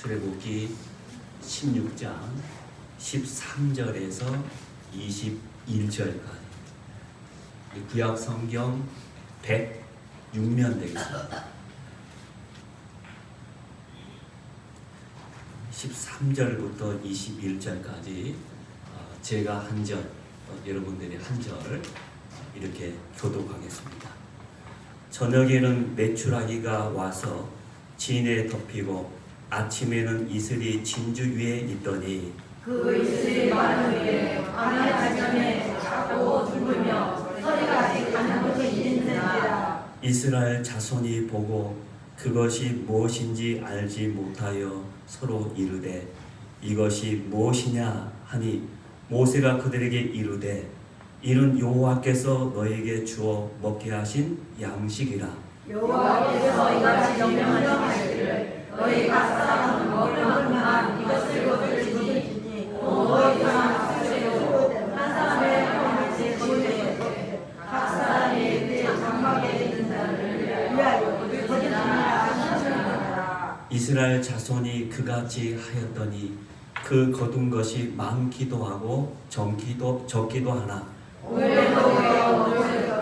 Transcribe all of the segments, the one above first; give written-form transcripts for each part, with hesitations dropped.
출애굽기 16장 13절에서 21절까지 구약 성경 106면 되겠습니다. 13절부터 21절까지 제가 한 절, 여러분들이 한 절 이렇게 교독하겠습니다. 저녁에는 메추라기가 와서 진에 덮이고 아침에는 이슬이 진주 위에 있더니 그 이슬이 마른 위에 밤낮 전에 자고 죽으며 서리같이 가는 곳이 있는지라. 이스라엘 자손이 보고 그것이 무엇인지 알지 못하여 서로 이르되 이것이 무엇이냐 하니 모세가 그들에게 이르되 이는 여호와께서 너에게 주어 먹게 하신 양식이라. 여호와께서 이같이 명령하시기를 너희 각 사람은 먹을 만큼만 이것을 거두리니 너희 각 수제로 한 사람의 평같이 거두되 각 사람이 그의 장막에 있는 자를 위하여 거두리라 하시니라. 이스라엘 자손이 그같이 하였더니 그 거둔 것이 많기도 하고 적기도 하나 오히려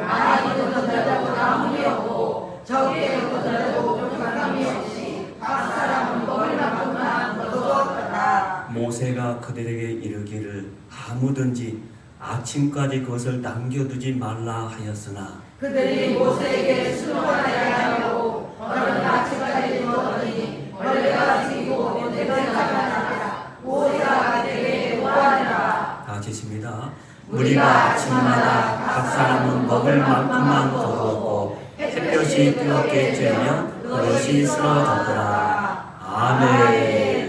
많이 거두다고 남음이 없고 적게 거두다고 부족함이 없이 각 사람은 먹을 만큼만 거두었다. 모세가 그들에게 이르기를 아무든지 아침까지 그것을 남겨두지 말라 하였으나 그들이 모세에게 순종하여야 하고 어느 아침까지 두었더니 벌레가 지고 냄새가 나니라. 모세가 그들에게 노하니라. 다 계십니다. 우리가 아침마다 각 사람은 먹을 만큼만 거두었고 햇볕이 뜨겁게 쬐면 그것이 쓰러졌더라. 아멘.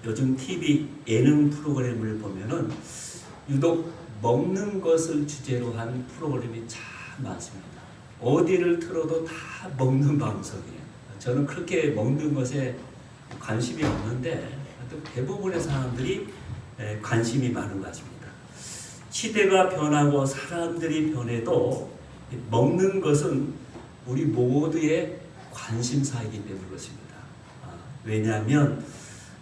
요즘 TV 예능 프로그램을 보면은 유독 먹는 것을 주제로 한 프로그램이 참 많습니다. 어디를 틀어도 다 먹는 방송이에요. 저는 그렇게 먹는 것에 관심이 없는데 대부분의 사람들이 관심이 많은 것 같습니다. 시대가 변하고 사람들이 변해도 먹는 것은 우리 모두의 관심사이기 때문에 그렇습니다. 왜냐하면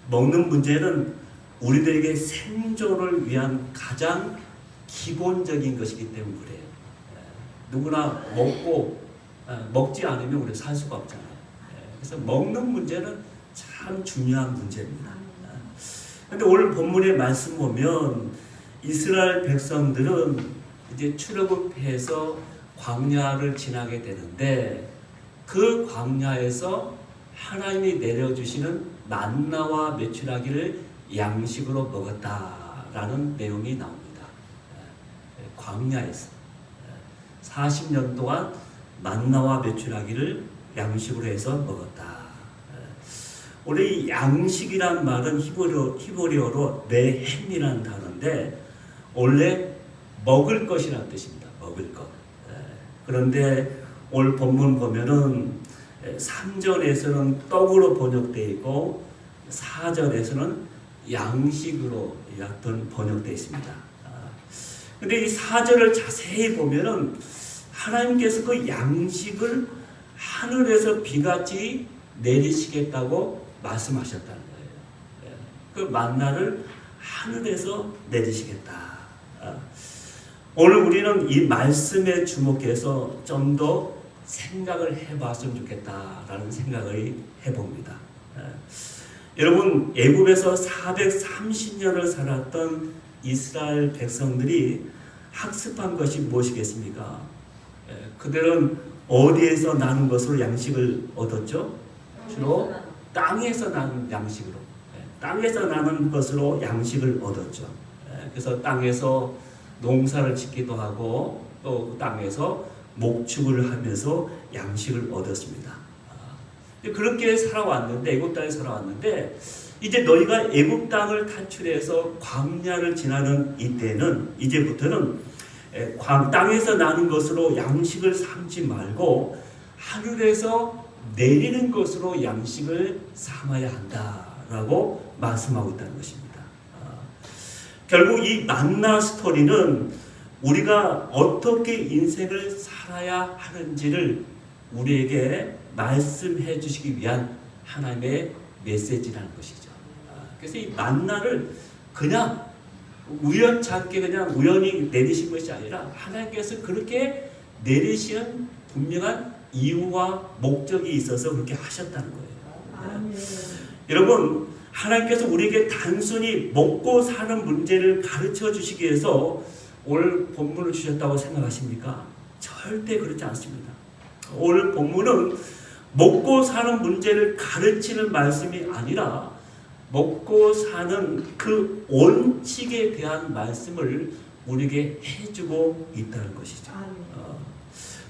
먹는 문제는 우리들에게 생존을 위한 가장 기본적인 것이기 때문에 그래요. 누구나 먹지 않으면 우리 살 수가 없잖아요. 그래서 먹는 문제는 참 중요한 문제입니다. 그런데 오늘 본문의 말씀 보면 이스라엘 백성들은 이제 출애굽해서 광야를 지나게 되는데 그 광야에서 하나님이 내려주시는 만나와 메추라기를 양식으로 먹었다라는 내용이 나옵니다. 광야에서 40년 동안 만나와 메추라기를 양식으로 해서 먹었다. 원래 이 양식이란 말은 히브리어로 레헴이라는 단어인데 원래 먹을 것이라는 뜻입니다. 먹을 것. 그런데 오늘 본문 보면은 3절에서는 떡으로 번역되어 있고 4절에서는 양식으로 번역되어 있습니다. 근데 이 4절을 자세히 보면은 하나님께서 그 양식을 하늘에서 비같이 내리시겠다고 말씀하셨다는 거예요. 그 만나를 하늘에서 내리시겠다. 오늘 우리는 이 말씀에 주목해서 좀 더 생각을 해봤으면 좋겠다라는 생각을 해봅니다. 여러분, 애굽에서 430년을 살았던 이스라엘 백성들이 학습한 것이 무엇이겠습니까? 그들은 어디에서 나는 것으로 양식을 얻었죠? 주로 땅에서 나는 양식으로, 땅에서 나는 것으로 양식을 얻었죠. 그래서 땅에서 농사를 짓기도 하고 또 땅에서 목축을 하면서 양식을 얻었습니다. 그렇게 살아왔는데 애굽 땅에 살아왔는데 이제 너희가 애굽 땅을 탈출해서 광야를 지나는 이때는 이제부터는 땅에서 나는 것으로 양식을 삼지 말고 하늘에서 내리는 것으로 양식을 삼아야 한다라고 말씀하고 있다는 것입니다. 결국 이 만나 스토리는 우리가 어떻게 인생을 살아야 하는지를 우리에게 말씀해 주시기 위한 하나님의 메시지라는 것이죠. 그래서 이 만나를 그냥 우연찮게 그냥 우연히 내리신 것이 아니라 하나님께서 그렇게 내리시는 분명한 이유와 목적이 있어서 그렇게 하셨다는 거예요. 여러분, 하나님께서 우리에게 단순히 먹고 사는 문제를 가르쳐 주시기 위해서 오늘 본문을 주셨다고 생각하십니까? 절대 그렇지 않습니다. 오늘 본문은 먹고 사는 문제를 가르치는 말씀이 아니라 먹고 사는 그 원칙에 대한 말씀을 우리에게 해주고 있다는 것이죠.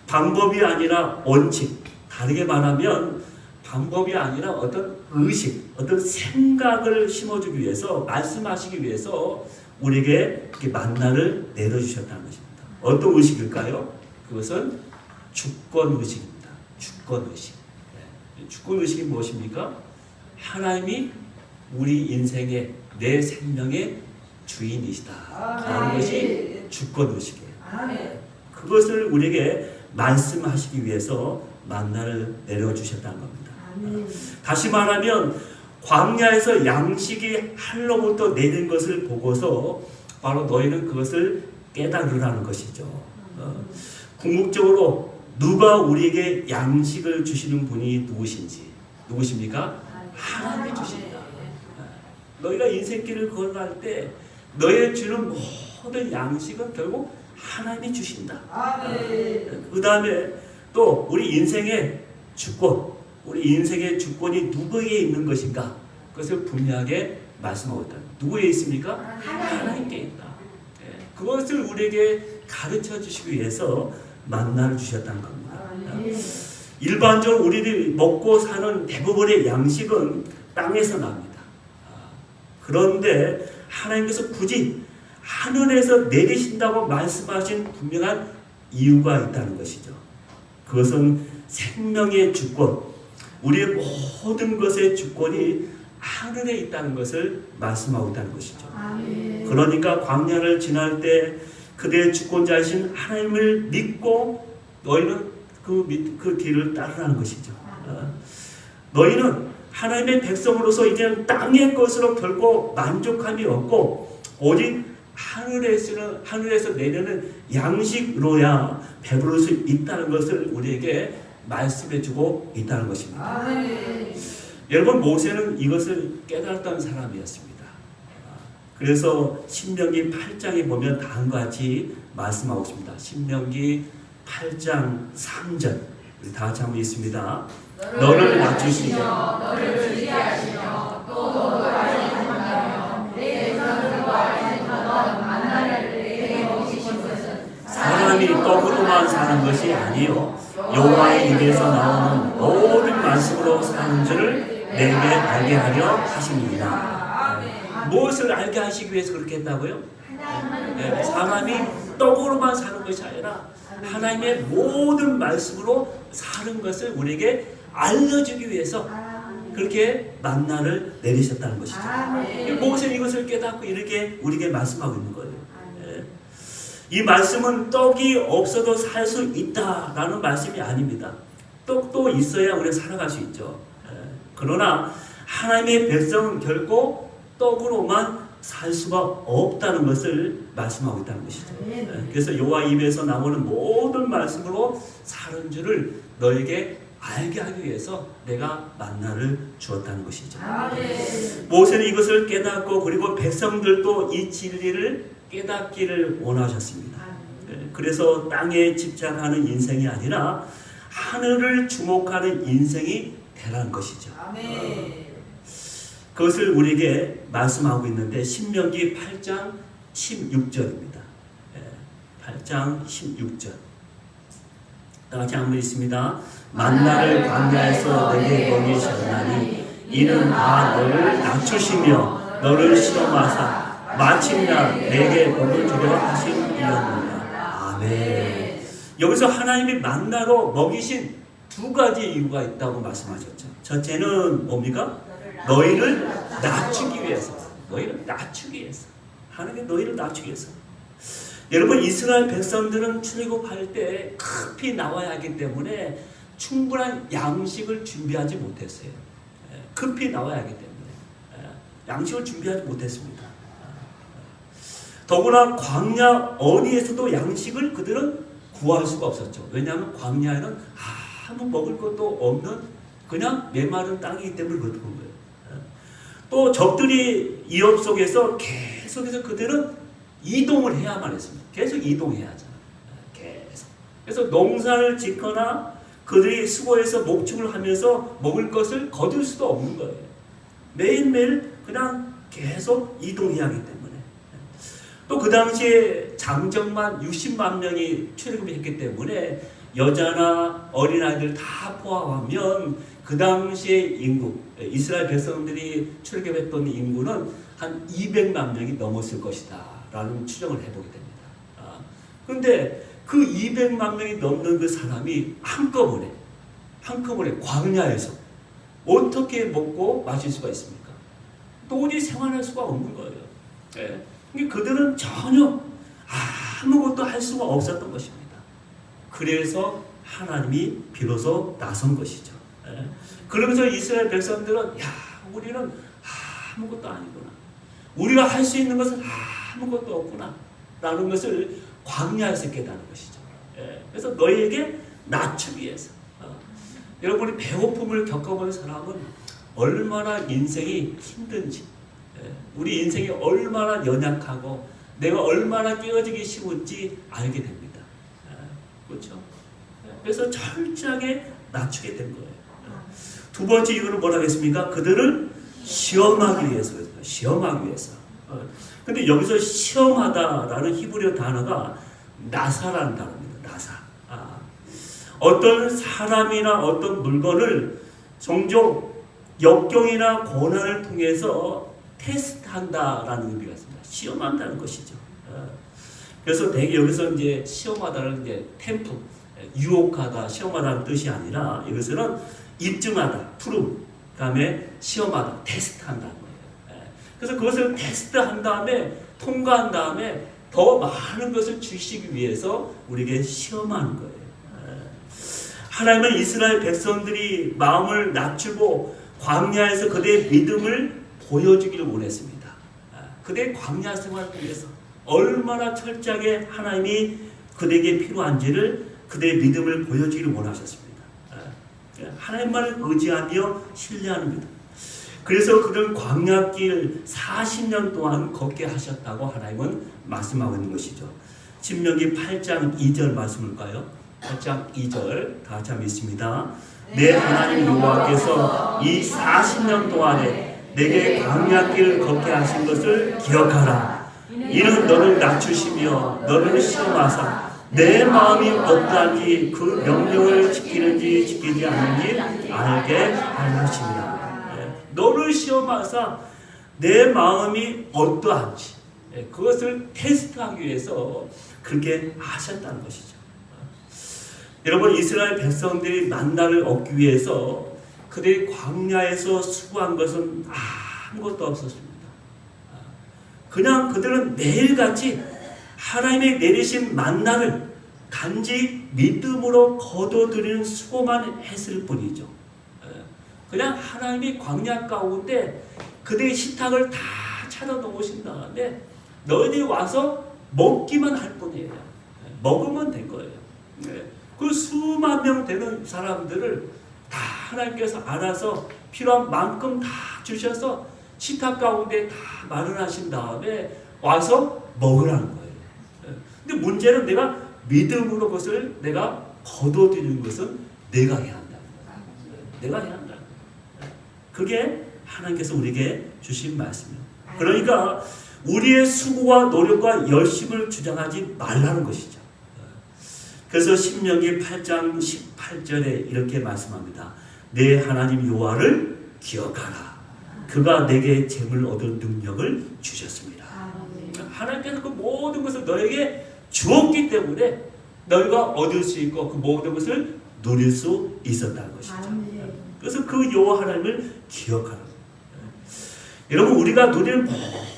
방법이 아니라 원칙. 다르게 말하면 방법이 아니라 어떤 의식, 어떤 생각을 심어주기 위해서, 말씀하시기 위해서 우리에게 이렇게 만나를 내려주셨다는 것입니다. 어떤 의식일까요? 그것은 주권의식입니다. 주권의식. 주권의식이 무엇입니까? 하나님이 우리 인생의, 내 생명의 주인이시다 라는 것이 주권의식이에요. 그것을 우리에게 말씀하시기 위해서 만나를 내려주셨다는 겁니다. 다시 말하면 광야에서 양식이 하늘로부터 내린 것을 보고서 바로 너희는 그것을 깨달으라는 것이죠. 궁극적으로 누가 우리에게 양식을 주시는 분이 누구십니까? 하나님이 주신다. 너희가 인생길을 걸어갈 때 너희의 주는 모든 양식은 결국 하나님이 주신다. 그 다음에 또 우리 인생의 주권, 우리 인생의 주권이 누구에게 있는 것인가? 그것을 분명하게 말씀하고 있다. 누구에 있습니까? 하나님께 있다. 그것을 우리에게 가르쳐 주시기 위해서 만나를 주셨다는 겁니다. 일반적으로 우리들이 먹고 사는 대부분의 양식은 땅에서 납니다. 그런데 하나님께서 굳이 하늘에서 내리신다고 말씀하신 분명한 이유가 있다는 것이죠. 그것은 생명의 주권, 우리의 모든 것의 주권이 하늘에 있다는 것을 말씀하고 있다는 것이죠. 그러니까 광야를 지날 때 그대의 주권자이신 하나님을 믿고 너희는 그 길을 따르라는 것이죠. 너희는 하나님의 백성으로서 이제는 땅의 것으로 결코 만족함이 없고 오직 하늘에서 내려는 양식으로야 배부를 수 있다는 것을 우리에게 말씀해주고 있다는 것입니다. 여러분, 모세는 이것을 깨달았던 사람이었습니다. 그래서 신명기 8장에 보면 다음과 같이 말씀하고 있습니다. 신명기 8장 3절 우리 다 같이 한번 읽습니다. 너를 낮추시며 너를 주시하시며 또 너를 알리하며 내 백성들과 인하던 만나를 내게 먹이신 것은 사람이 떡으로만 사는 것이 아니요 여호와의 입에서 나오는 모든 말씀으로 사는 줄을 내게 알게 하려 하심이니라. 무엇을 알게 하시기 위해서 그렇게 했다고요? 사람이 떡으로만 사는 것이 아니라 하나님의 모든 말씀으로 사는 것을 우리에게 알려주기 위해서 그렇게 만나를 내리셨다는 것이죠. 모세는 이것을 깨닫고 이렇게 우리에게 말씀하고 있는 거예요. 이 말씀은 떡이 없어도 살 수 있다라는 말씀이 아닙니다. 떡도 있어야 우리가 살아갈 수 있죠. 그러나 하나님의 백성은 결코 떡으로만 살 수가 없다는 것을 말씀하고 있다는 것이죠. 그래서 여호와 입에서 나오는 모든 말씀으로 사는 줄을 너에게 알게 하기 위해서 내가 만나를 주었다는 것이죠. 모세는 이것을 깨닫고 그리고 백성들도 이 진리를 깨닫기를 원하셨습니다. 그래서 땅에 집착하는 인생이 아니라 하늘을 주목하는 인생이 되라는 것이죠. 그것을 우리에게 말씀하고 있는데 신명기 8장 16절입니다. 8장 16절. 다 같이 한번 읽습니다. 만나를 광야에서 내게 먹이셨나니 이는 다 너를 낮추시며 너를 시험하사 마침내 내게 복을 주려 하심이었느니라. 아멘. 여기서 하나님이 만나로 먹이신 두 가지 이유가 있다고 말씀하셨죠. 첫째는 뭡니까? 너희를 낮추기 위해서. 너희를 낮추기 위해서. 하나님이 너희를 낮추기 위해서. 여러분, 이스라엘 백성들은 출애굽할 때 급히 나와야 하기 때문에 충분한 양식을 준비하지 못했어요. 급히 나와야 하기 때문에 양식을 준비하지 못했습니다. 더구나 광야 어디에서도 양식을 그들은 구할 수가 없었죠. 왜냐하면 광야에는 아무 먹을 것도 없는 그냥 메마른 땅이기 때문에 그렇던 거예요. 또 적들이 위협 속에서 계속해서 그들은 이동을 해야만 했습니다. 계속 이동해야 하잖아요. 계속. 그래서 농사를 짓거나 그들이 수고해서 목축을 하면서 먹을 것을 거둘 수도 없는 거예요. 매일매일 그냥 계속 이동해야 하기 때문에. 또 그 당시에 장정만 60만 명이 출애굽을 했기 때문에 여자나 어린아이들 다 포함하면 그 당시의 인구, 이스라엘 백성들이 출애굽했던 인구는 한 200만 명이 넘었을 것이다 라는 추정을 해보게 됩니다. 그런데 그 200만 명이 넘는 그 사람이 한꺼번에 광야에서 어떻게 먹고 마실 수가 있습니까? 도저히 생활할 수가 없는 거예요. 예. 그들은 전혀 아무것도 할 수가 없었던 것입니다. 그래서 하나님이 비로소 나선 것이죠. 예. 그러면서 이스라엘 백성들은 우리는 아무것도 아니구나. 우리가 할 수 있는 것은 아무것도 없구나. 라는 것을 광야에서 깨닫는 것이죠. 예. 그래서 너희에게 낮추기 위해서. 여러분이 배고픔을 겪어본 사람은 얼마나 인생이 힘든지, 우리 인생이 얼마나 연약하고 내가 얼마나 깨어지기 쉬운지 알게 됩니다. 그렇죠? 그래서 철저하게 낮추게 된 거예요. 두 번째 이유는 뭐라고 했습니까? 그들을 시험하기 위해서. 시험하기 위해서. 근데 여기서 시험하다라는 히브리어 단어가 나사라는 단어입니다. 나사. 어떤 사람이나 어떤 물건을 종종 역경이나 고난을 통해서 테스트한다라는 의미가 있습니다. 시험한다는 것이죠. 그래서 대개 여기서 이제 시험하다는 이제 템프, 유혹하다, 시험하다는 뜻이 아니라 이것은 입증하다, 프룸, 그다음에 시험하다, 테스트한다는 거예요. 그래서 그것을 테스트한 다음에 통과한 다음에 더 많은 것을 주시기 위해서 우리에게 시험하는 거예요. 하나님은 이스라엘 백성들이 마음을 낮추고 광야에서 그들의 믿음을 보여주기를 원했습니다. 그들의 광야 생활을 통해서 얼마나 철저하게 하나님이 그들에게 필요한지를 그들의 믿음을 보여주기를 원하셨습니다. 하나님만을 의지하며 신뢰하는 믿음. 그래서 그들 광야길 40년 동안 걷게 하셨다고 하나님은 말씀하고 있는 것이죠. 신명기 8장 2절 말씀을까요? 8장 2절 다 같이 읽습니다. 내 하나님 여호와께서 이 40년 동안에 내게 광야길을 걷게 하신 것을 기억하라. 이는 너를 낮추시며 너를 시험하사 내 마음이 어떠한지 그 명령을 지키는지 지키지 않는지 알게 하려 하십니다. 너를 시험하사 내 마음이 어떠한지 그것을 테스트하기 위해서 그렇게 하셨다는 것이죠. 여러분, 이스라엘 백성들이 만나를 얻기 위해서 그들이 광야에서 수고한 것은 아무것도 없었습니다. 그냥 그들은 매일같이 하나님의 내리신 만나를 단지 믿음으로 거둬들이는 수고만 했을 뿐이죠. 그냥 하나님이 광야 가운데 그들의 식탁을 다 차려놓으신 다음에 너희들이 와서 먹기만 할 뿐이에요. 먹으면 된 거예요. 그 수만 명 되는 사람들을 다 하나님께서 알아서 필요한 만큼 다 주셔서 식탁 가운데 다 마련하신 다음에 와서 먹으라는 거예요. 근데 문제는 내가 믿음으로 그것을 내가 거둬들이는 것은 내가 해야 한다는 거예요. 내가 해야 한다는 거예요. 그게 하나님께서 우리에게 주신 말씀이에요. 그러니까 우리의 수고와 노력과 열심을 주장하지 말라는 것이죠. 그래서 신명기 8장 18절에 이렇게 말씀합니다. 내 하나님 여호와를 기억하라. 그가 내게 재물 얻을 능력을 주셨습니다. 하나님께서 그 모든 것을 너에게 주었기 때문에 너희가 얻을 수 있고 그 모든 것을 누릴 수 있었다는 것이죠. 그래서 그 여호와 하나님을 기억하라. 여러분, 우리가 누리는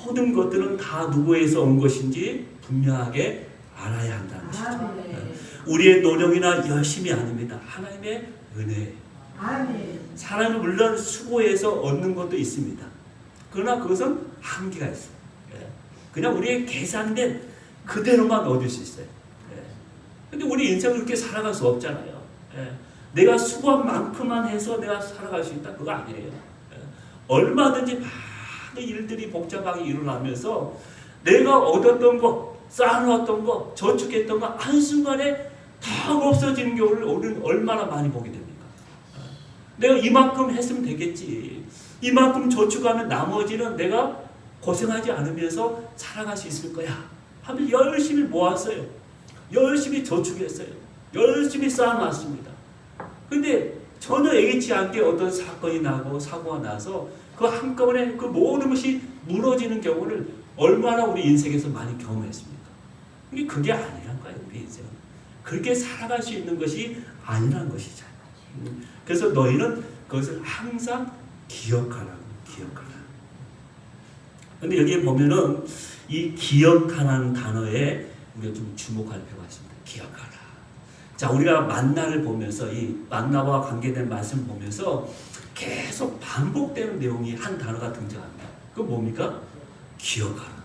모든 것들은 다 누구에서 온 것인지 분명하게 알아야 한다는 것이죠. 우리의 노력이나 열심이 아닙니다. 하나님의 은혜. 사람이 물론 수고해서 얻는 것도 있습니다. 그러나 그것은 한계가 있어요. 그냥 우리의 계산된 그대로만 얻을 수 있어요. 근데 우리 인생을 그렇게 살아갈 수 없잖아요. 내가 수고한 만큼만 해서 내가 살아갈 수 있다? 그거 아니에요. 얼마든지 많은 일들이 복잡하게 일어나면서 내가 얻었던 거, 쌓아놓았던 거, 저축했던 거 한순간에 다 없어지는 경우를 우리는 얼마나 많이 보게 됩니까? 내가 이만큼 했으면 되겠지. 이만큼 저축하면 나머지는 내가 고생하지 않으면서 살아갈 수 있을 거야 하면 열심히 모았어요. 열심히 저축했어요. 열심히 쌓아놨습니다. 근데 전혀 예기치 않게 어떤 사건이 나고 사고가 나서 그 한꺼번에 그 모든 것이 무너지는 경우를 얼마나 우리 인생에서 많이 경험했습니까? 근데 그게 아니란 거예요. 우리 인생은 그렇게 살아갈 수 있는 것이 아니란 것이잖아요. 그래서 너희는 그것을 항상 기억하라. 근데 여기에 보면은 이 기억하라는 단어에 우리가 좀 주목할 필요가 있습니다. 기억하라. 자, 우리가 만나를 보면서 이 만나와 관계된 말씀을 보면서 계속 반복되는 내용이 한 단어가 등장합니다. 그건 뭡니까? 기억하라.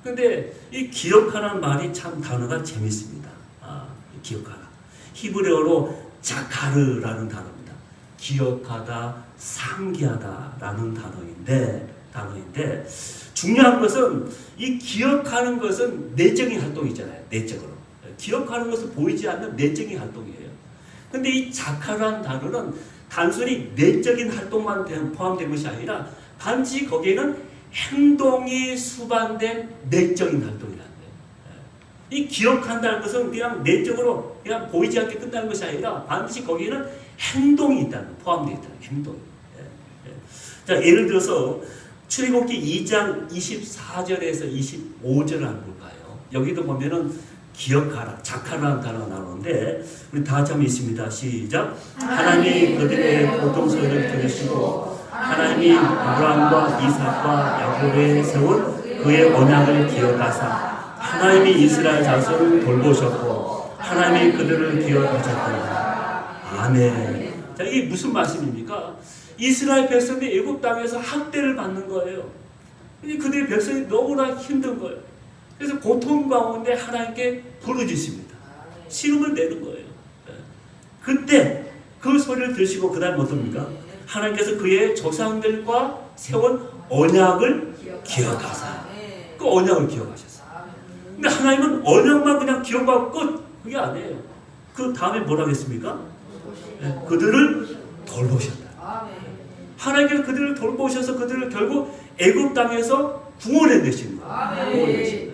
근데 이 기억하라는 말이 참 단어가 재밌습니다. 기억하라. 히브리어로 자카르라는 단어입니다. 기억하다, 상기하다라는 단어인데 중요한 것은 이 기억하는 것은 내적인 활동이잖아요. 내적으로. 기억하는 것은 보이지 않는 내적인 활동이에요. 근데 이 자카라는 단어는 단순히 내적인 활동만 포함된 것이 아니라 반드시 거기에는 행동이 수반된 내적인 활동이라는 거예요. 이 기억한다는 것은 그냥 내적으로 그냥 보이지 않게 끝나는 것이 아니라 반드시 거기에는 행동이 있다는, 포함되어 있다는 행동이. 자, 예를 들어서 출애굽기 2장 24절에서 25절을 한번 볼까요? 여기도 보면은 기억하라, 자카라는 단어가 나오는데 우리 다 같이 한번 있습니다. 시작. 하나님이 그들의 고통소리를 들으시고 하나님이 아브라함과 이삭과 야곱에 세운 그의 언약을 기억하사 하나님이 이스라엘 자손을 돌보셨고 하나님이 그들을 기억하셨더라. 아멘. 자, 이게 무슨 말씀입니까? 이스라엘 백성들이 애굽 땅에서 학대를 받는 거예요. 그들의 백성이 너무나 힘든 거예요. 그래서 고통 가운데 하나님께 부르짖습니다. 신음을 내는 거예요. 그때 그 소리를 들으시고 그 다음 어떻습니까? 하나님께서 그의 조상들과 세운 언약을 기억하사. 그 언약을 기억하셨어요. 근데 하나님은 언약만 그냥 기억하고 끝. 그게 아니에요. 그 다음에 뭐라고 했습니까? 그들을 돌보셨다. 하나님께서 그들을 돌보셔서 그들을 결국 애굽 땅에서 구원해내신 거예요.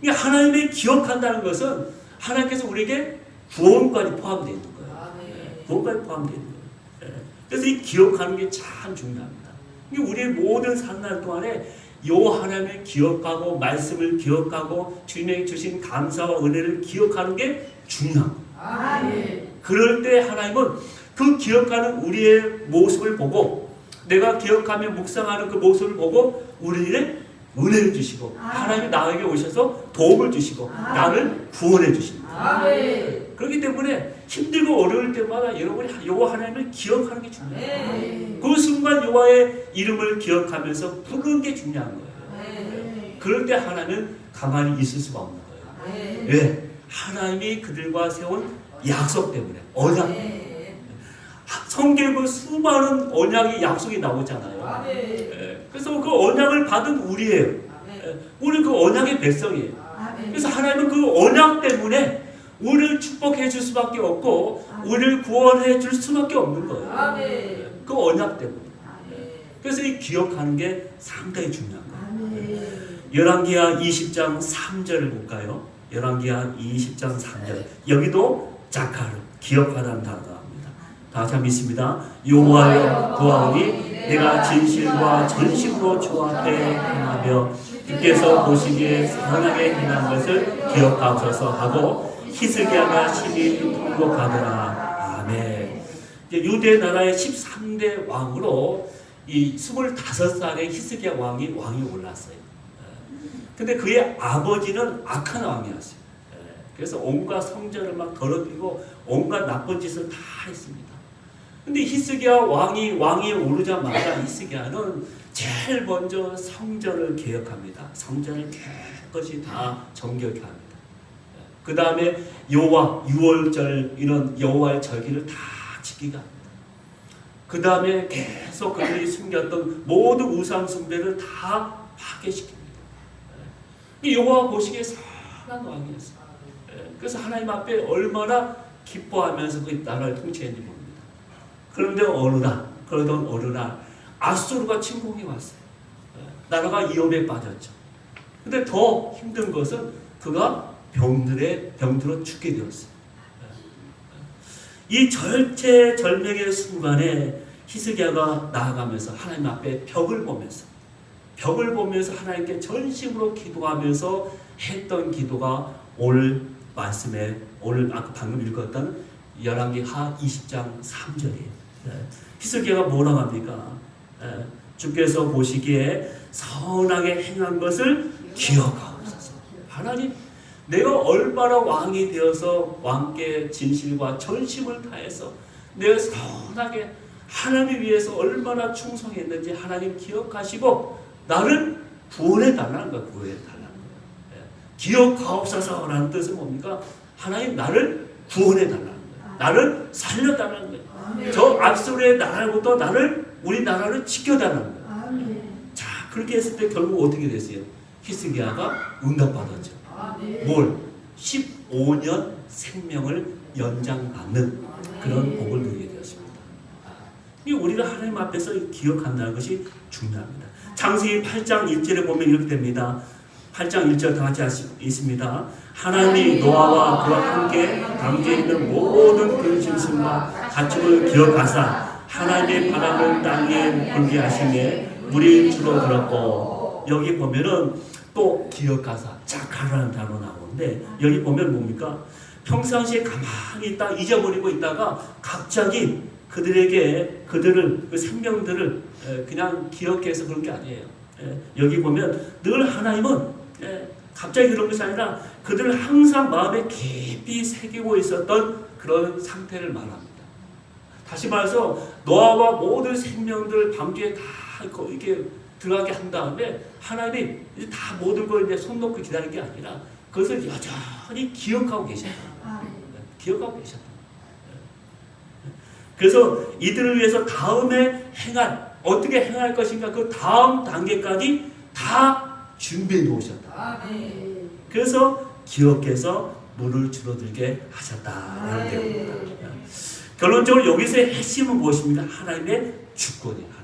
그러니까 하나님이 기억한다는 것은 하나님께서 우리에게 구원까지 포함되어 있는 거예요. 구원까지 포함되어 있는 거예요. 그래서 이 기억하는 게 참 중요합니다. 우리의 모든 산날 동안에 요 하나님을 기억하고 말씀을 기억하고 주님에게 주신 감사와 은혜를 기억하는 게 중요합니다. 그럴 때 하나님은 그 기억하는 우리의 모습을 보고 내가 기억하며 묵상하는 그 모습을 보고 우리에게 은혜를 주시고 하나님이 나에게 오셔서 도움을 주시고 나를 구원해 주십니다. 그렇기 때문에 힘들고 어려울 때마다 여러분이 여호와 하나님을 기억하는 게 중요해요. 그 순간 여호와의 이름을 기억하면서 부르는 게 중요한 거예요. 그럴 때 하나님은 가만히 있을 수가 없는 거예요. 왜? 하나님이 그들과 세운 약속 때문에 언약. 성경에 수많은 언약의 약속이 나오잖아요. 그래서 그 언약을 받은 우리예요. 우리 그 언약의 백성이에요. 그래서 하나님은 그 언약 때문에 우리를 축복해 줄 수밖에 없고 우리를 구원해 줄 수밖에 없는 거예요. 그 언약 때문에. 그래서 이 기억하는 게 상당히 중요한 거예요. 열왕기하 20장 3절을 볼까요? 열왕기하 20장 3절. 여기도 자카르, 기억하라는 단어가 나옵니다. 다 같이 믿습니다. 여호와여 구하오니 내가 진실과 전심으로 주 앞에 행하며 주께서 보시기에 선하게 행한 것을 기억하소서 하고 히스기야가 심히 통곡하더라. 아멘. 유대 나라의 13대 왕으로 이 25살의 히스기야 왕이 올랐어요. 근데 그의 아버지는 악한 왕이었어요. 그래서 온갖 성전을 막 더럽히고 온갖 나쁜 짓을 다 했습니다. 근데 히스기야 왕이 오르자마자 히스기야는 제일 먼저 성전을 개혁합니다. 성전을 깨끗이 다 정결케 합니다. 그 다음에 여호와 유월절 이런 여호와의 절기를 다 지키게 합니다. 그 다음에 계속 그들이 숨겼던 모든 우상 숭배를 다 파괴시킵니다. 여호와 보시기에 선한 왕이었어요. 그래서 하나님 앞에 얼마나 기뻐하면서 그 나라를 통치했는지 봅니다. 그런데 어느 날 아수르가 침공해 왔어요. 나라가 위험에 빠졌죠. 근데 더 힘든 것은 그가 병들어 죽게 되었어요. 이 절체절명의 순간에 히스기야가 나아가면서 하나님 앞에 벽을 보면서 하나님께 전심으로 기도하면서 했던 기도가 오늘 말씀에 오늘 방금 읽었던 열왕기하 20장 3절이에요. 히스기야가 뭐라고 합니까? 주께서 보시기에 선하게 행한 것을 기억하옵소서. 하나님, 내가 얼마나 왕이 되어서 왕께 진실과 전심을 다해서 내가 선하게 하나님을 위해서 얼마나 충성했는지 하나님 기억하시고 나를 구원해 달라는 거예요. 기억하옵소서라는 뜻은 뭡니까? 하나님 나를 구원해 달라는 거예요. 나를 살려 달라는 거예요. 저 압수르의 나라로부터 우리 나라를 지켜달라는 거예요. 자, 그렇게 했을 때 결국 어떻게 됐어요? 히스기야가 응답받았죠. 뭘? 15년 생명을 연장받는 그런 복을 누리게 되었습니다. 우리가 하나님 앞에서 기억한다는 것이 중요합니다. 창세기 8장 1절에 보면 이렇게 됩니다. 8장 1절 다 같이 있습니다. 하나님이 노아와 그와 함께 있는 모든 그 짐승과 가축을 기억하사 하나님의 바람을 땅에 불게 하시매 물이 줄어들었고, 여기 보면은 또 기억하사 자카라는 단어 나오는데 여기 보면 뭡니까? 평상시에 가만히 있다 잊어버리고 있다가 갑자기 그들을 그 생명들을 그냥 기억해서 그런 게 아니에요. 여기 보면 늘 하나님은 갑자기 그런 것이 아니라 그들을 항상 마음에 깊이 새기고 있었던 그런 상태를 말합니다. 다시 말해서 노아와 모든 생명들 밤중에 다 이렇게 들어가게 한 다음에 하나님이 이제 다 모든 걸 이제 손 놓고 기다리는 게 아니라 그것을 여전히 기억하고 계셨다. 기억하고 계셨다. 그래서 이들을 위해서 다음에 어떻게 행할 것인가 그 다음 단계까지 다 준비해 놓으셨다. 그래서 기억해서 물을 줄어들게 하셨다라는 내용입니다. 결론적으로 여기서의 핵심은 무엇입니까? 하나님의 주권이에요.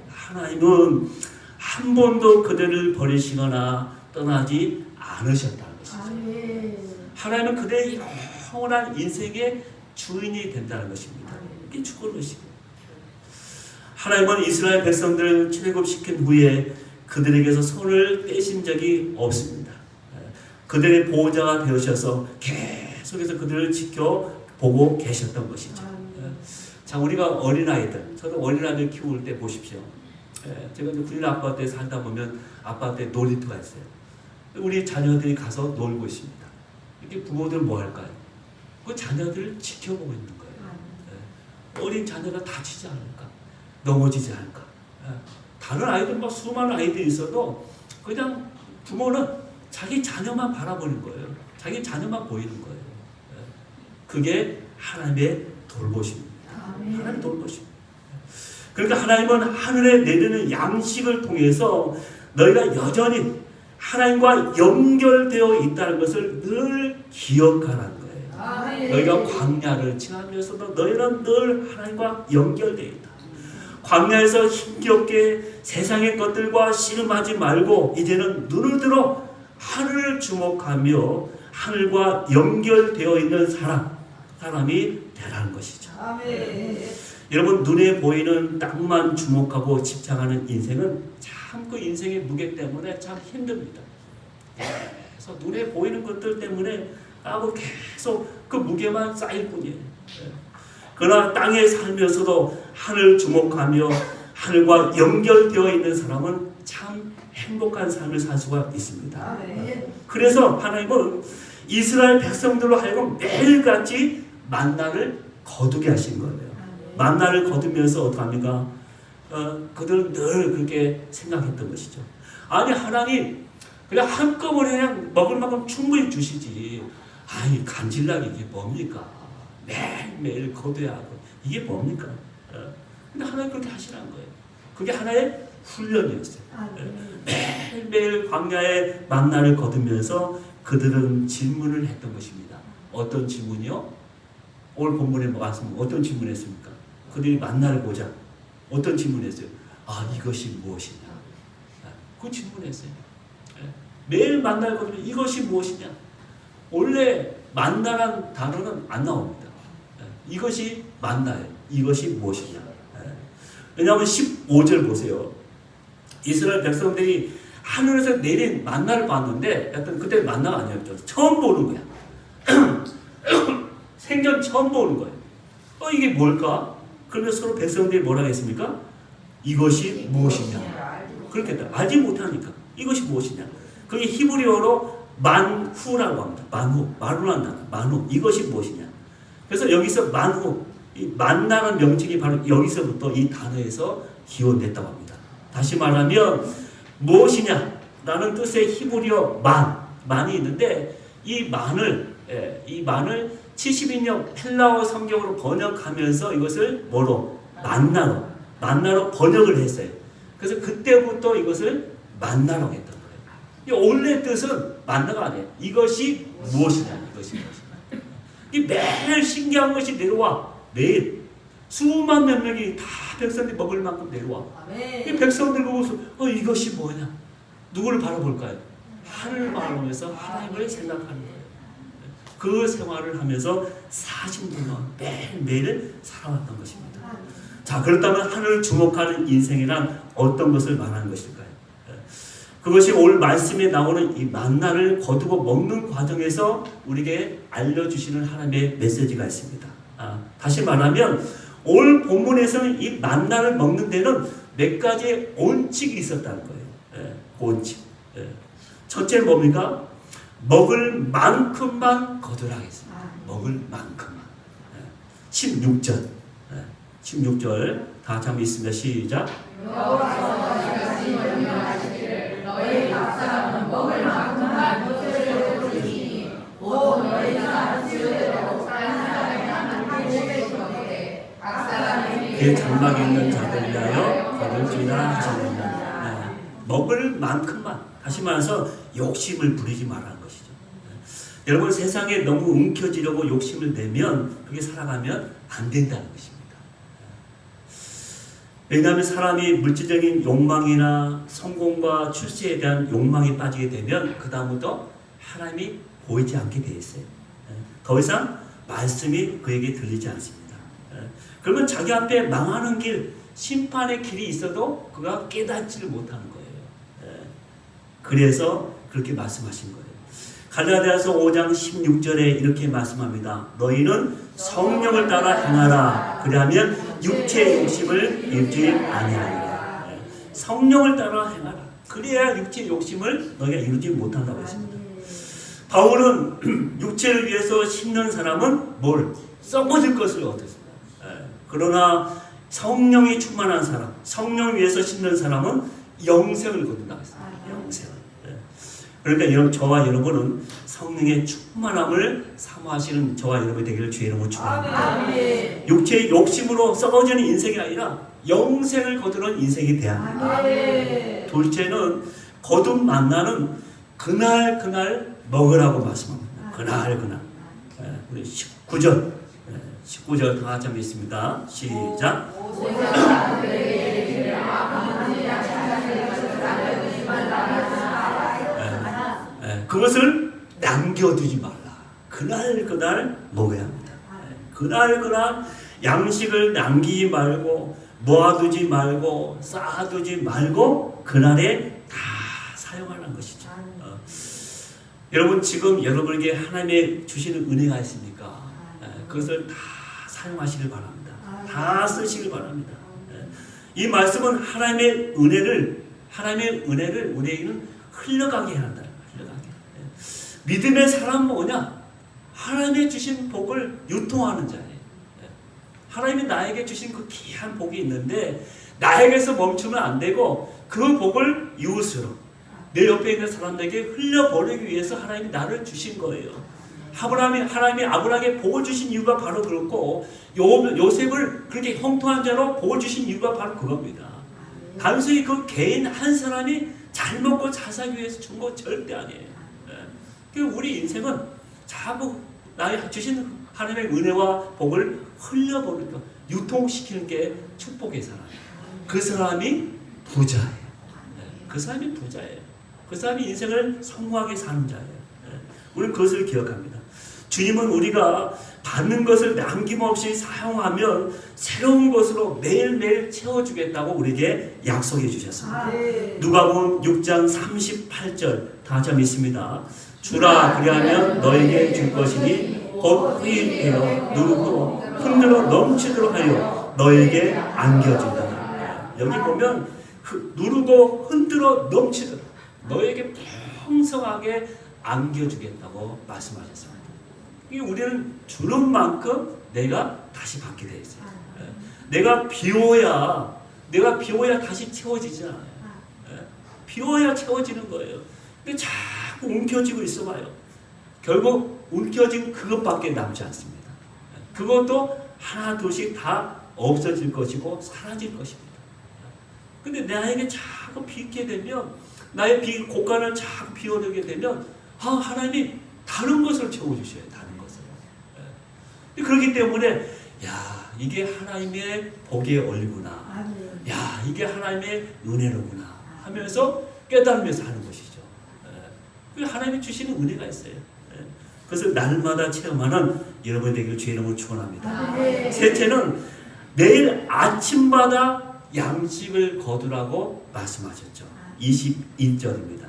하나님은 한 번도 그들을 버리시거나 떠나지 않으셨다는 것이죠. 하나님은 그들의 영원한 인생의 주인이 된다는 것입니다. 이게 주권의식이에요. 하나님은 이스라엘 백성들을 출애굽시킨 후에 그들에게서 손을 떼신 적이 없습니다. 그들의 보호자가 되셔서 계속해서 그들을 지켜보고 계셨던 것이죠. 자, 우리가 어린아이들, 저도 어린아이들 키울 때 보십시오. 제가 이제 군인 아파트에 살다 보면 아파트에 놀이터가 있어요. 우리 자녀들이 가서 놀고 있습니다. 이렇게 부모들 뭐 할까요? 그 자녀들을 지켜보고 있는 거예요. 어린 자녀가 다치지 않을까? 넘어지지 않을까? 다른 아이들 막 수많은 아이들이 있어도 그냥 부모는 자기 자녀만 바라보는 거예요. 자기 자녀만 보이는 거예요. 그게 하나님의 돌보심입니다. 하나님의 돌보심. 그러니까 하나님은 하늘에 내리는 양식을 통해서 너희가 여전히 하나님과 연결되어 있다는 것을 늘 기억하라는 거예요. 너희가 광야를 지나면서도 너희는 늘 하나님과 연결되어 있다. 광야에서 힘겹게 세상의 것들과 씨름하지 말고 이제는 눈을 들어 하늘을 주목하며 하늘과 연결되어 있는 사람이 되라는 것이죠. 여러분, 눈에 보이는 땅만 주목하고 집착하는 인생은 참 그 인생의 무게 때문에 참 힘듭니다. 그래서 눈에 보이는 것들 때문에 계속 그 무게만 쌓일 뿐이에요. 그러나 땅에 살면서도 하늘 주목하며 하늘과 연결되어 있는 사람은 참 행복한 삶을 살 수가 있습니다. 그래서 하나님은 이스라엘 백성들로 하여금 매일같이 만나를 거두게 하신 거예요. 만나를 거두면서 어떡합니까? 그들은 늘 그렇게 생각했던 것이죠. 아니 하나님 그냥 한꺼번에 그냥 먹을 만큼 충분히 주시지. 아니 간질나게 이게 뭡니까? 매일매일 거둬야 하고 이게 뭡니까? 근데 하나님 그렇게 하시라는 거예요. 그게 하나의 훈련이었어요. 매일매일 광야에 만나를 거두면서 그들은 질문을 했던 것입니다. 어떤 질문이요? 오늘 본문에 말씀 어떤 질문했습니까? 그들이 만나를 보자. 어떤 질문했어요? 아 이것이 무엇이냐? 그 질문했어요. 매일 만나를 거두면 이것이 무엇이냐? 원래 만나란 단어는 안 나옵니다. 이것이 만나예요. 이것이 무엇이냐? 왜냐하면 15절 보세요. 이스라엘 백성들이 하늘에서 내린 만나를 봤는데 하여튼 그때 만나가 아니었죠. 처음 보는 거야. 생전 처음 보는 거예요. 이게 뭘까? 그러면 서로 백성들이 뭐라고 했습니까? 이것이 무엇이냐? 그렇게 했다. 알지 못하니까. 이것이 무엇이냐? 그게 히브리어로 만후라고 합니다. 만후란 단어. 만후. 이것이 무엇이냐? 그래서 여기서 만후, 이 만나는 명칭이 바로 여기서부터 이 단어에서 기원됐다고 합니다. 다시 말하면 무엇이냐? 라는 뜻의 히브리어 만이 있는데 이 만을 70인역 헬라어 성경으로 번역하면서 이것을 뭐로? 만나로 번역을 했어요. 그래서 그때부터 이것을 만나라고 했던 거예요. 이 원래 뜻은 만나가 아니에요. 이것이 무엇이냐? 이것이 무엇이냐? 이 매일 신기한 것이 내려와. 매일 수만 몇 명이 다 백성들이 먹을 만큼 내려와. 이 백성들 보고서 이것이 뭐냐? 누구를 바라볼까요? 하늘을 바라보면서 하나님을 생각하는 거예요. 그 생활을 하면서 40년 동안 매일매일 살아왔던 것입니다. 자, 그렇다면 하늘을 주목하는 인생이란 어떤 것을 말하는 것일까요? 그것이 오늘 말씀에 나오는 이 만나를 거두고 먹는 과정에서 우리에게 알려주시는 하나님의 메시지가 있습니다. 다시 말하면 오늘 본문에서는 이 만나를 먹는 데는 몇 가지의 원칙이 있었다는 거예요. 원칙. 첫째는 뭡니까? 먹을 만큼만 거두라 했습니다. 먹을 만큼만. 16절. 16절 다 같이 한번 있습니다. 시작. 너희 각 사람은 먹을 만큼만 것을 거두시니 곧 너희가 지으대로 한 사람이 한 500개 각 사람이 그 장막에 있는 자들 위하여 거둘지라 하셨느니라. 먹을 만큼만. 다시 말해서 욕심을 부리지 말라는 것이죠. 여러분 세상에 너무 움켜쥐려고 욕심을 내면 그게 살아가면 안 된다는 것입니다. 왜냐하면 사람이 물질적인 욕망이나 성공과 출세에 대한 욕망에 빠지게 되면 그 다음부터 하나님이 보이지 않게 돼 있어요. 더 이상 말씀이 그에게 들리지 않습니다. 그러면 자기 앞에 망하는 길, 심판의 길이 있어도 그가 깨닫지를 못하는 거예요. 그래서 그렇게 말씀하신 거예요. 갈라디아서 5장 16절에 이렇게 말씀합니다. 너희는 성령을 따라 행하라. 그리하면 육체의 욕심을 이루지 아니하리라. 성령을 따라 행하라. 그래야 육체의 욕심을 너희가 이루지 못한다고 했습니다. 바울은 육체를 위해서 심는 사람은 뭘? 썩어질 것을 얻었습니다. 그러나 성령이 충만한 사람, 성령을 위해서 심는 사람은 영생을 거둔다고 했습니다. 영생을. 그러니까 저와 여러분은 성령의 충만함을 사모하시는 저와 여러분이 되기를 주의 이름으로 축원합니다. 육체의 욕심으로 썩어지는 인생이 아니라 영생을 거두는 인생이 돼야 합니다. 둘째는 거둔 만나는 그날 먹으라고 말씀합니다. 그날. 우리 19절 다 같이 한번 있습니다. 시작. 그것을 남겨두지 말라. 그날 먹어야 합니다. 그날 양식을 남기지 말고 모아두지 말고 쌓아두지 말고 그날에 다 사용하는 것이죠. 여러분 지금 여러분에게 하나님의 주시는 은혜가 있습니까? 그것을 다 사용하시길 바랍니다. 다 쓰시길 바랍니다. 이 말씀은 하나님의 은혜를 우리에게는 흘러가게 한다. 믿음의 사람은 뭐냐? 하나님의 주신 복을 유통하는 자예요. 하나님이 나에게 주신 그 귀한 복이 있는데 나에게서 멈추면 안 되고 그 복을 이웃으로 내 옆에 있는 사람들에게 흘려보내기 위해서 하나님이 나를 주신 거예요. 하나님이 아브라함에게 복을 주신 이유가 바로 그렇고 요셉을 그렇게 형통한 자로 복을 주신 이유가 바로 그겁니다. 단순히 그 개인 한 사람이 잘 먹고 잘 살기 위해서 준 거 절대 아니에요. 우리 인생은 자꾸 나의 주신 하나님의 은혜와 복을 흘려보니까 유통시키는 게 축복의 사람이에요. 그 사람이 부자예요. 그 사람이 부자예요. 그 사람이 인생을 성공하게 사는 자예요. 우리는 그것을 기억합니다. 주님은 우리가 받는 것을 남김없이 사용하면 새로운 것으로 매일매일 채워주겠다고 우리에게 약속해 주셨습니다. 누가복음 6장 38절 다 같이 믿습니다. 주라 그리하면 너에게 줄 것이니 곧 후인되어 누르고 흔들어 넘치도록 하여 너에게 안겨준다. 여기 보면 누르고 흔들어 넘치도록 너에게 풍성하게 안겨주겠다고 말씀하셨습니다. 우리는 주는 만큼 내가 다시 받게 되어 있어요. 내가 비워야 다시 채워지지 않아요. 비워야 채워지는 거예요. 근데 자꾸 움켜쥐고 있어 봐요. 결국 움켜진 그것밖에 남지 않습니다. 그것도 하나 둘씩 다 없어질 것이고 사라질 것입니다. 근데 나에게 자꾸 비게 되면 나의 고간을 자꾸 비워내게 되면 하나님이 다른 것을 채워주셔요. 다른 것을. 그렇기 때문에 이게 하나님의 복의 얼구나. 이게 하나님의 은혜로구나 하면서 깨달으면서 하는 것이죠. 하나님이 주시는 은혜가 있어요. 그것을 날마다 체험하는 여러분 되길 주의 이름으로 축원합니다. 셋째는 내일 아침마다 양식을 거두라고 말씀하셨죠. 21절입니다.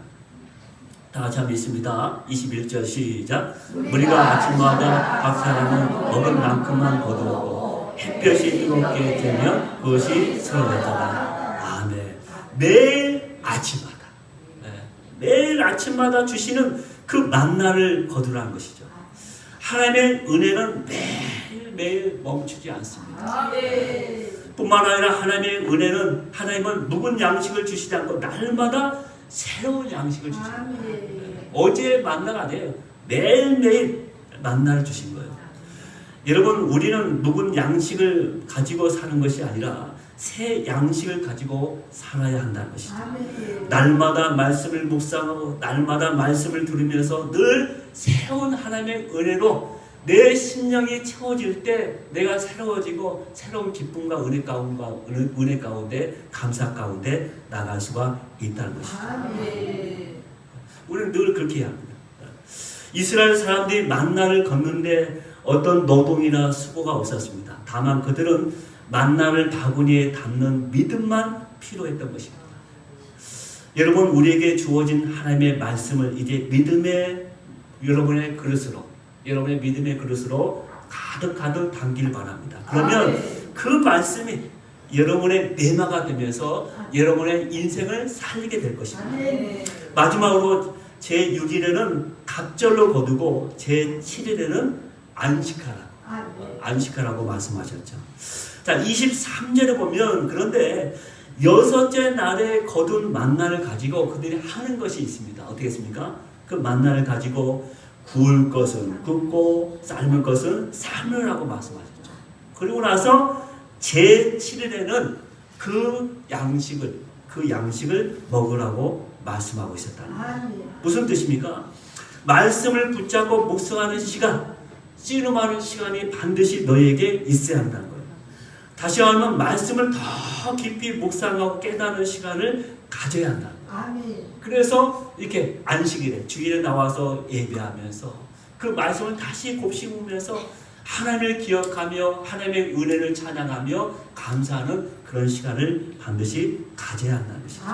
다 같이 한번 읽습니다. 21절 시작. 우리가 아침마다 각 사람은 먹은 만큼만 거두고 햇볕이 뜨겁게 되면 그것이 서러졌다. 아멘. 매일 아침마다 매일 아침마다 주시는 그 만나를 거두라는 것이죠. 하나님의 은혜는 매일매일 멈추지 않습니다. 뿐만 아니라 하나님의 은혜는 하나님은 묵은 양식을 주시지 않고 날마다 새로운 양식을 주십니다. 어제 만나가 아니에요. 매일매일 만나를 주신 거예요. 여러분, 우리는 묵은 양식을 가지고 사는 것이 아니라 새 양식을 가지고 살아야 한다는 것이죠. 날마다 말씀을 묵상하고 날마다 말씀을 들으면서 늘 새로운 하나님의 은혜로 내 심령이 채워질 때 내가 새로워지고 새로운 기쁨과 은혜 가운데 감사 가운데 나갈 수가 있다는 것이죠. 우리는 늘 그렇게 해야 합니다. 이스라엘 사람들이 만나를 걷는데 어떤 노동이나 수고가 없었습니다. 다만 그들은 만나를 바구니에 담는 믿음만 필요했던 것입니다. 여러분, 우리에게 주어진 하나님의 말씀을 이제 여러분의 믿음의 그릇으로 가득 담길 바랍니다. 그러면 그 말씀이 여러분의 내마가 되면서 여러분의 인생을 살리게 될 것입니다. 마지막으로 제6일에는 갑절로 거두고 제7일에는 안식하라고 말씀하셨죠. 자, 23절에 보면 그런데 여섯째 날에 거둔 만나를 가지고 그들이 하는 것이 있습니다. 어떻게 했습니까? 그 만나를 가지고 구울 것은 굽고 삶을 것은 삶으라고 말씀하셨죠. 그리고 나서 제7일에는 그 양식을 먹으라고 말씀하고 있었다는 거예요. 무슨 뜻입니까? 말씀을 붙잡고 묵상하는 시간, 씨름하는 시간이 반드시 너에게 있어야 한다는 거예요. 다시 말하면 말씀을 더 깊이 묵상하고 깨닫는 시간을 가져야 한다. 그래서 이렇게 안식일에 주일에 나와서 예배하면서 그 말씀을 다시 곱씹으면서 하나님을 기억하며 하나님의 은혜를 찬양하며 감사하는 그런 시간을 반드시 가져야 한다는 것이죠.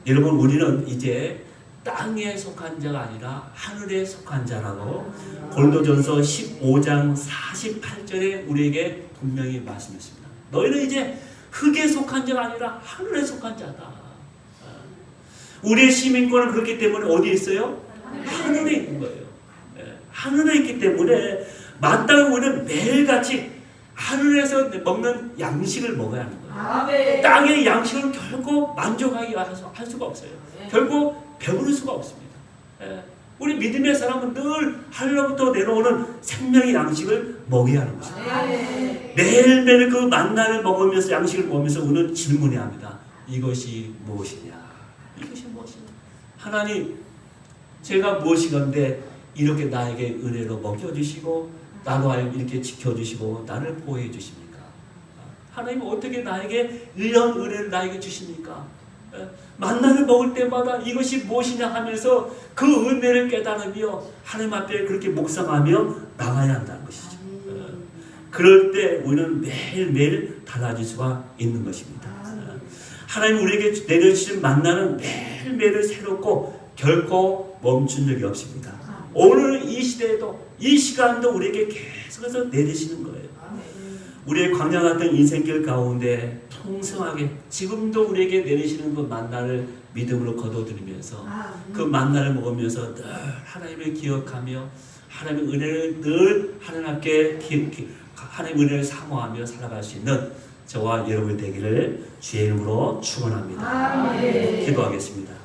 여러분, 우리는 이제 땅에 속한 자가 아니라 하늘에 속한 자라고 고린도전서 15장 48절에 우리에게 분명히 말씀했습니다. 너희는 이제 흙에 속한 자가 아니라 하늘에 속한 자다. 우리의 시민권은 그렇기 때문에 어디에 있어요? 하늘에 있는 거예요. 하늘에 있기 때문에 마땅히 우리는 매일같이 하늘에서 먹는 양식을 먹어야 하는 거예요. 땅의 양식은 결코 만족하게 할 수가 없어요. 결코 배부를 수가 없습니다. 우리 믿음의 사람은 늘 하늘로부터 내려오는 생명의 양식을 먹여야 하는 것입니다. 매일매일 그 만나를 먹으면서 양식을 먹으면서 우리는 질문해야 합니다. 이것이 무엇이냐? 이것이 무엇이냐? 하나님, 제가 무엇이건데 이렇게 나에게 은혜로 먹여주시고 나로 하여금 이렇게 지켜주시고 나를 보호해 주십니까? 하나님 어떻게 나에게 이런 은혜를 나에게 주십니까? 만나를 먹을 때마다 이것이 무엇이냐 하면서 그 은혜를 깨달으며 하나님 앞에 그렇게 묵상하며 나가야 한다는 것이죠. 그럴 때 우리는 매일매일 달라질 수가 있는 것입니다. 하나님 우리에게 내려주신 만나는 매일매일 새롭고 결코 멈춘 적이 없습니다. 오늘 이 시대에도 이 시간도 우리에게 계속해서 내리시는 거예요. 우리의 광야 같은 인생길 가운데 풍성하게 지금도 우리에게 내리시는 그 만나를 믿음으로 거둬들이면서 그 만나를 먹으면서 늘 하나님을 기억하며 하나님의 은혜를 늘 하나님께 하나님의 은혜를 사모하며 살아갈 수 있는 저와 여러분이 되기를 주의 이름으로 축원합니다. 기도하겠습니다.